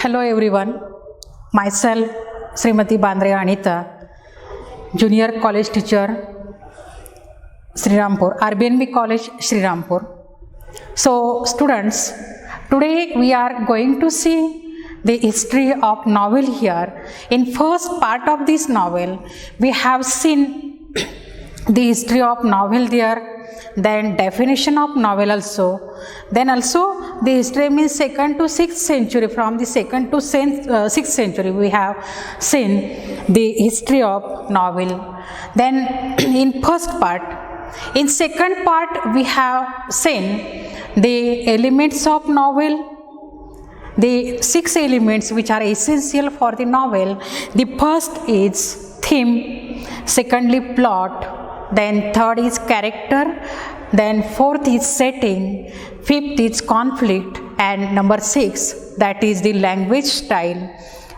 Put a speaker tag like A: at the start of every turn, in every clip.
A: Hello everyone, myself Srimati Bandre Anita, Junior College Teacher, Srirampur, RBNB College, Srirampur. So students, today we are going to see the history of novel here. In first part of this novel, we have seen the history of novel there, then definition of novel also, then also the history means 2nd to 6th century. From the 2nd to 6th century we have seen the history of novel. Then in first part, in second part we have seen the elements of novel, the 6 elements which are essential for the novel. The first is theme, secondly plot, then third is character, then fourth is setting, fifth is conflict, and number 6, that is the language style.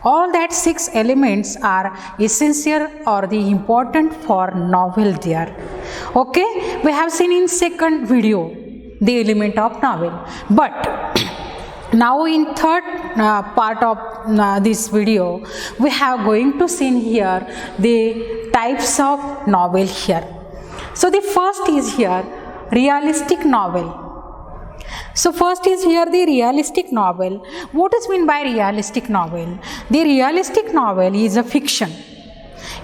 A: All that 6 elements are essential or the important for novel there. Okay, we have seen in second video the element of novel, but now in third part of this video we have going to see here the types of novel here. So the first is here realistic novel. So first is here the realistic novel. What is meant by realistic novel? The realistic novel is a fiction.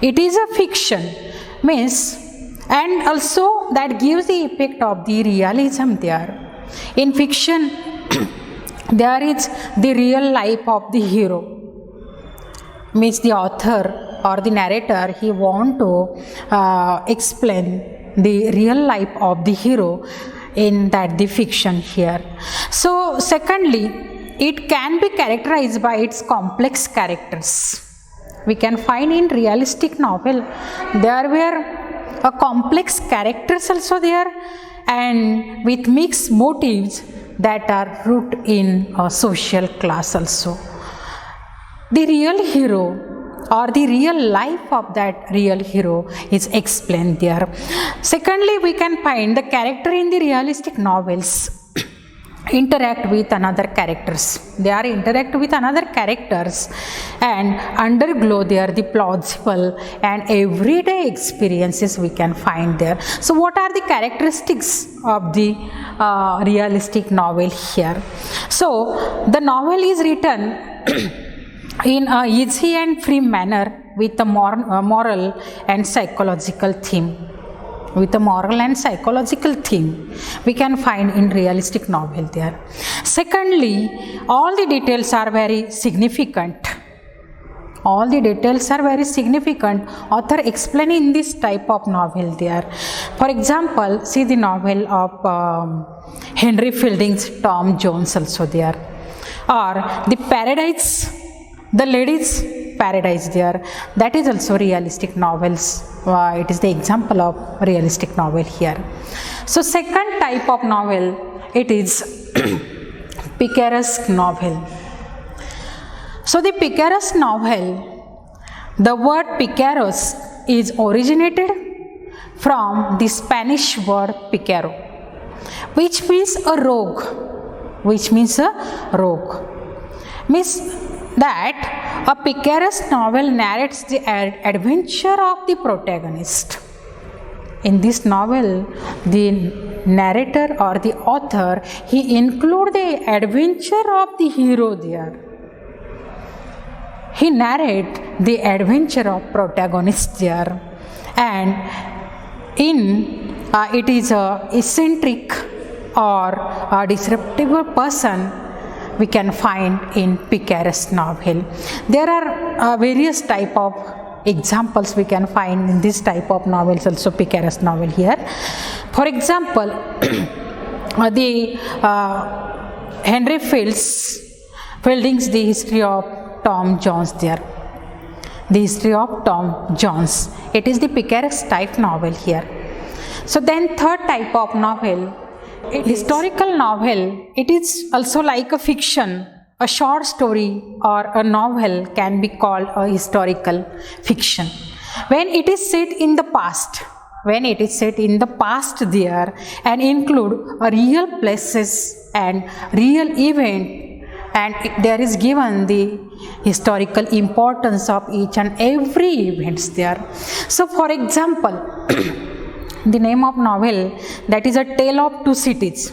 A: It is a fiction means, and also that gives the effect of the realism there. In fiction there is the real life of the hero, means the author or the narrator, he want to explain the real life of the hero in that the fiction here. So secondly, it can be characterized by its complex characters. We can find in realistic novel there were a complex characters also there, and with mixed motives that are rooted in a social class also. The real hero or the real life of that real hero is explained there. Secondly, we can find the character in the realistic novels interact with another characters. They are interact with another characters and underglow there the plausible and everyday experiences we can find there. So what are the characteristics of the realistic novel here? So the novel is written in a easy and free manner with a moral and psychological theme. With a moral and psychological theme we can find in realistic novel there. Secondly, all the details are very significant. All the details are very significant. Author explain in this type of novel there. For example, see the novel of Henry Fielding's Tom Jones also there, or the Paradise, the Lady's Paradise there, that is also realistic novels. It is the example of realistic novel here. So second type of novel, it is Picaresque Novel. So the Picaresque Novel, the word Picaros is originated from the Spanish word picaro, which means a rogue, means that a Picaresque novel narrates the adventure of the protagonist. In this novel, the narrator or the author, he include the adventure of the hero there. He narrate the adventure of protagonist there, and in it is a eccentric or a disruptive person we can find in Picaresque novel. There are various type of examples we can find in this type of novels also, Picaresque novel here. For example, the Henry Fielding's The History of Tom Jones there. The History of Tom Jones. It is the Picaresque type novel here. So then third type of novel, historical novel. It is also like a fiction. A short story or a novel can be called a historical fiction. When it is set in the past, there and include real places and real event and there is given the historical importance of each and every events there. So for example, the name of novel, that is A Tale of Two Cities.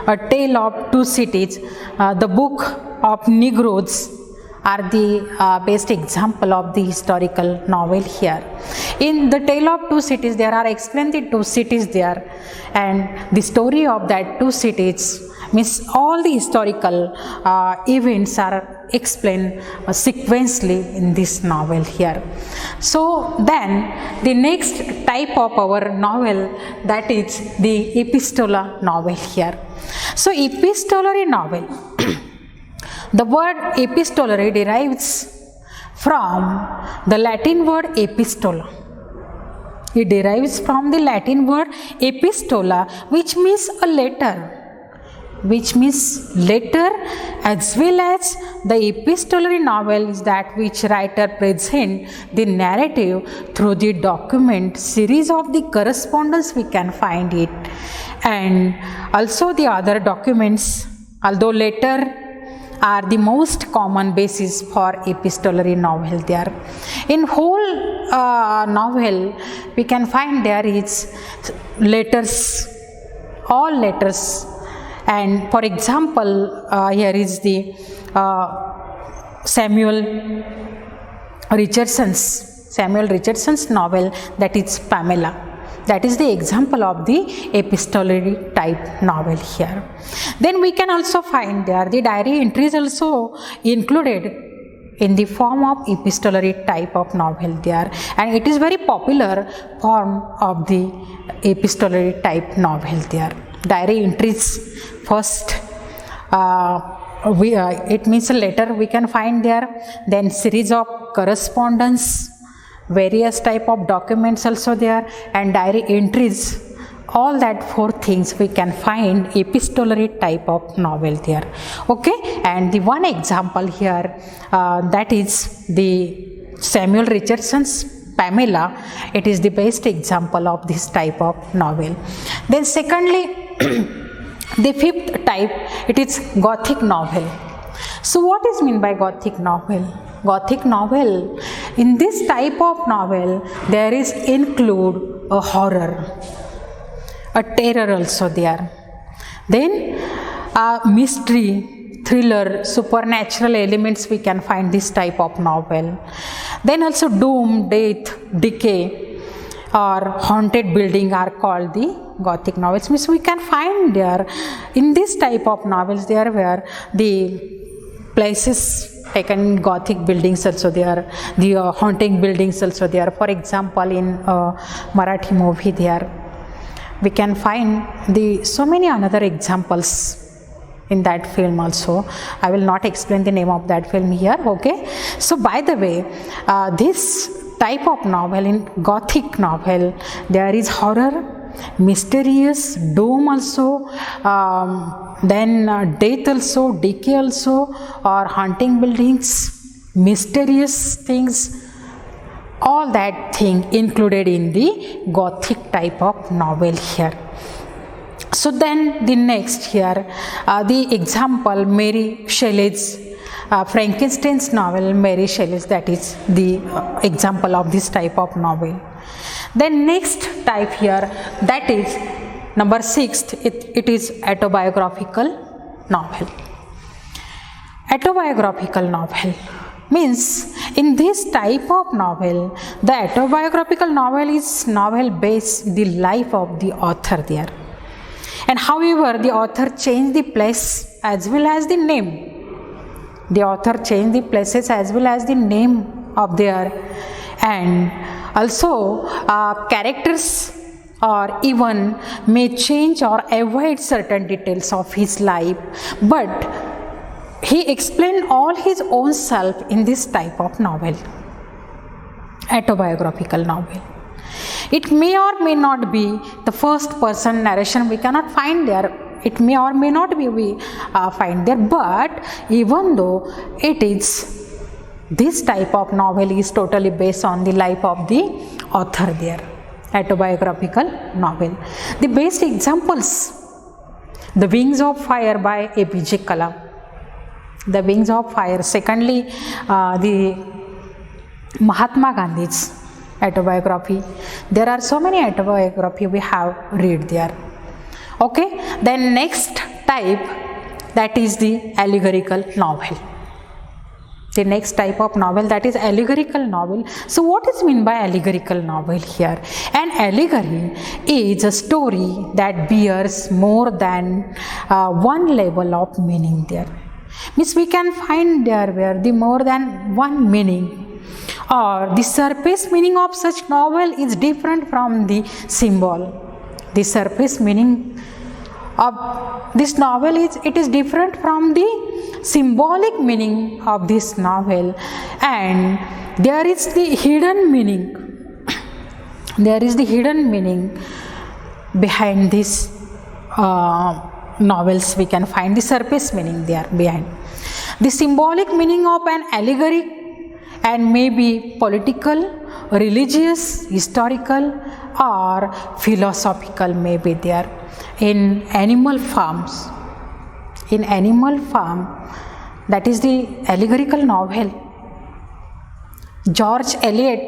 A: A Tale of Two Cities, the book of Negroes are the best example of the historical novel here. In The Tale of Two Cities, there are explained the two cities there, and the story of that two cities means all the historical events are explained sequentially in this novel here. So then the next type of our novel, that is the Epistola Novel here. So epistolary novel, the word epistolary derives from the Latin word epistola. It derives from the Latin word epistola, which means a letter. As well as the epistolary novel is that which writer present the narrative through the document series of the correspondence we can find it, and also the other documents, although letter are the most common basis for epistolary novel there. In whole novel we can find there is letters, all letters. And for example, here is the Samuel Richardson's novel, that is Pamela. That is the example of the epistolary type novel here. Then we can also find there the diary entries also included in the form of epistolary type of novel there, and it is very popular form of the epistolary type novel there. Diary entries first, it means a letter we can find there, then series of correspondence, various type of documents also there, and diary entries. All that four things we can find epistolary type of novel there. Okay, and the one example here, that is the Samuel Richardson's Pamela. It is the best example of this type of novel. Then secondly, the fifth type, it is Gothic novel. So what is meant by Gothic novel? Gothic novel, in this type of novel there is include a horror, a terror also there, then a mystery, thriller, supernatural elements we can find this type of novel. Then also doom, death, decay or haunted building are called the Gothic novels. Means we can find there in this type of novels there where the places taken in Gothic buildings also there, the haunting buildings also there. For example, in Marathi movie there we can find the so many another examples in that film also. I will not explain the name of that film here. Okay, so by the way, this type of novel, in Gothic novel, there is horror, mysterious, doom also, then death also, decay also, or haunting buildings, mysterious things, all that thing included in the Gothic type of novel here. So then the next here, the example Mary Shelley's Frankenstein's novel, Mary Shelley's, that is the example of this type of novel. Then next type here, that is number 6, it is autobiographical novel. Autobiographical novel means in this type of novel, the autobiographical novel is novel based the life of the author there. And however, the author changed the place as well as the name. The author changed the places as well as the name of their, and also characters or even may change or avoid certain details of his life, but he explained all his own self in this type of novel, autobiographical novel. It may or may not be the first person narration, we cannot find there. It may or may not be we find there, but even though it is, this type of novel is totally based on the life of the author there, autobiographical novel. The best examples, The Wings of Fire by APJ Kalam. The Wings of Fire. Secondly, the Mahatma Gandhi's autobiography. There are so many autobiography we have read there. Okay, then next type, that is the allegorical novel. The next type of novel, that is allegorical novel. So what is meant by allegorical novel here? An allegory is a story that bears more than one level of meaning there. Means we can find there where the more than one meaning, or the surface meaning of such novel is different from the symbol. The surface meaning of this novel is different from the symbolic meaning of this novel, and there is the hidden meaning. There is the hidden meaning behind this novels. We can find the surface meaning there behind. The symbolic meaning of an allegory and maybe political, religious, historical or philosophical may be there. In animal farms, that is the allegorical novel. George Eliot,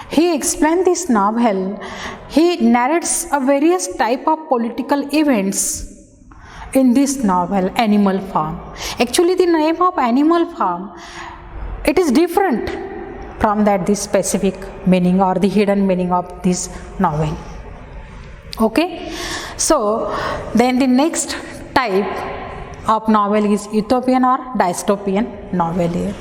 A: he explained this novel. He narrates a various type of political events in this novel, Animal Farm. Actually, the name of Animal Farm, it is different from that this specific meaning or the hidden meaning of this novel. Okay, so then the next type of novel is Utopian or Dystopian novel here.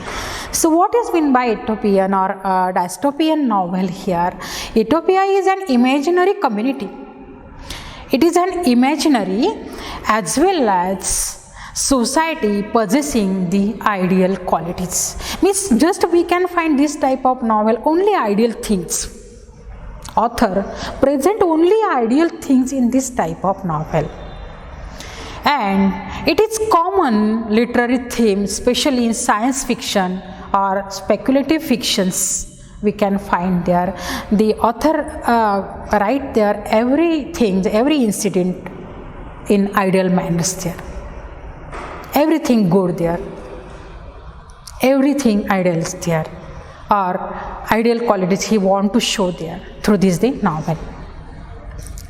A: So what is meant by Utopian or Dystopian novel here? Utopia is an imaginary community. It is an imaginary as well as society possessing the ideal qualities. Means just we can find this type of novel only ideal things. Author present only ideal things in this type of novel, and it is common literary theme, especially in science fiction or speculative fictions. We can find there the author write there everything, every incident in ideal manners there. Everything good there, everything ideal is there, or ideal qualities he want to show there through this the novel.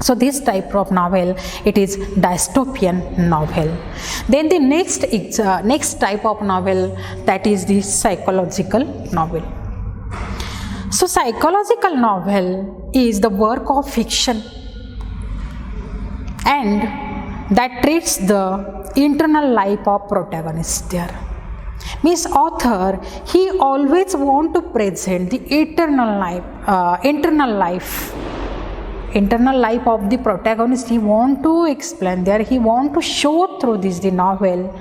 A: So this type of novel, it is dystopian novel. Then the next type of novel, that is the psychological novel. So psychological novel is the work of fiction and that treats the internal life of protagonist there. Means author, he always want to present the internal life of the protagonist. He want to explain there, he want to show through this the novel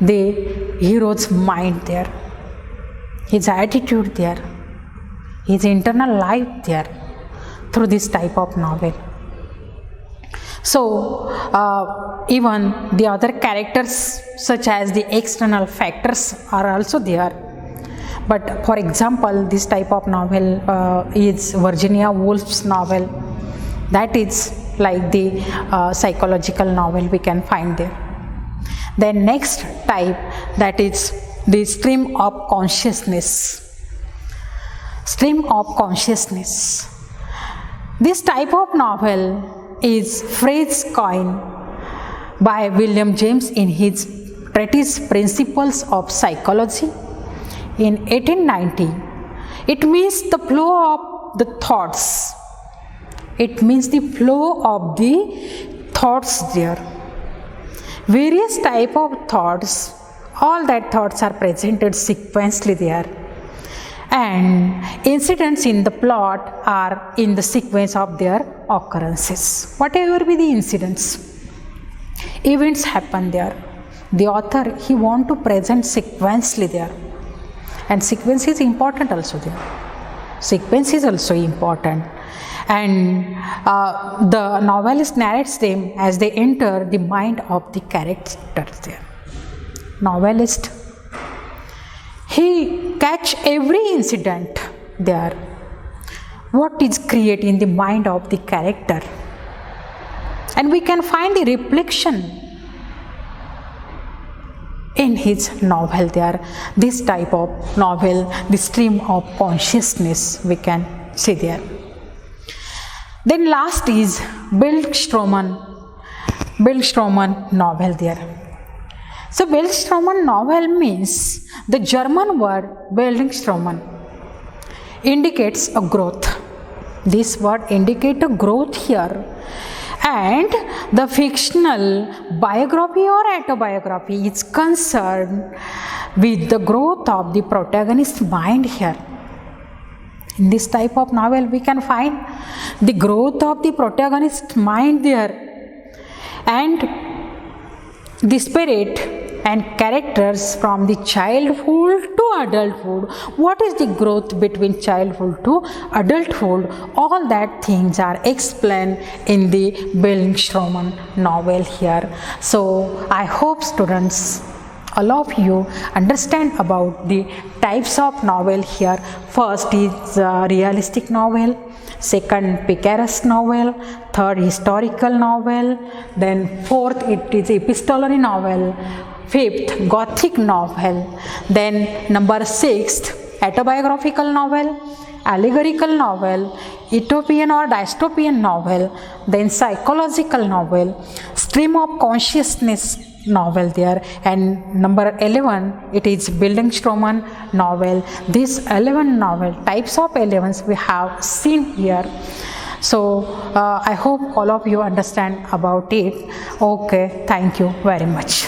A: the hero's mind there, his attitude there, his internal life there through this type of novel. So even the other characters such as the external factors are also there. But for example, this type of novel is Virginia Woolf's novel. That is like the psychological novel we can find there. Then next type, that is the stream of consciousness. Stream of consciousness. This type of novel is phrase coined by William James in his treatise Principles of Psychology in 1890. It means the flow of the thoughts. It means the flow of the thoughts there. Various type of thoughts, all that thoughts are presented sequentially there. And incidents in the plot are in the sequence of their occurrences. Whatever be the incidents, events happen there. The author, he want to present sequentially there. And sequence is important also there. Sequence is also important. And the novelist narrates them as they enter the mind of the characters there. Novelist, he catch every incident there, what is created in the mind of the character, and we can find the reflection in his novel there. This type of novel, the stream of consciousness, we can see there. Then last is Bildungsroman novel there. So Bildungsroman novel means the German word Bildungsroman indicates a growth. This word indicates a growth here. And the fictional biography or autobiography is concerned with the growth of the protagonist's mind here. In this type of novel, we can find the growth of the protagonist's mind there, and the spirit and characters from the childhood to adulthood. What is the growth between childhood to adulthood? All that things are explained in the Bildungsroman novel here. So I hope students, all of you understand about the types of novel here. First is realistic novel, second Picaresque novel, third historical novel, then fourth it is epistolary novel, fifth Gothic novel, then number sixth autobiographical novel, allegorical novel, Utopian or dystopian novel, then psychological novel, stream of consciousness novel there, and number 11 it is Bildungsroman novel. These 11 novel types of 11s we have seen here. So I hope all of you understand about it. Okay, thank you very much.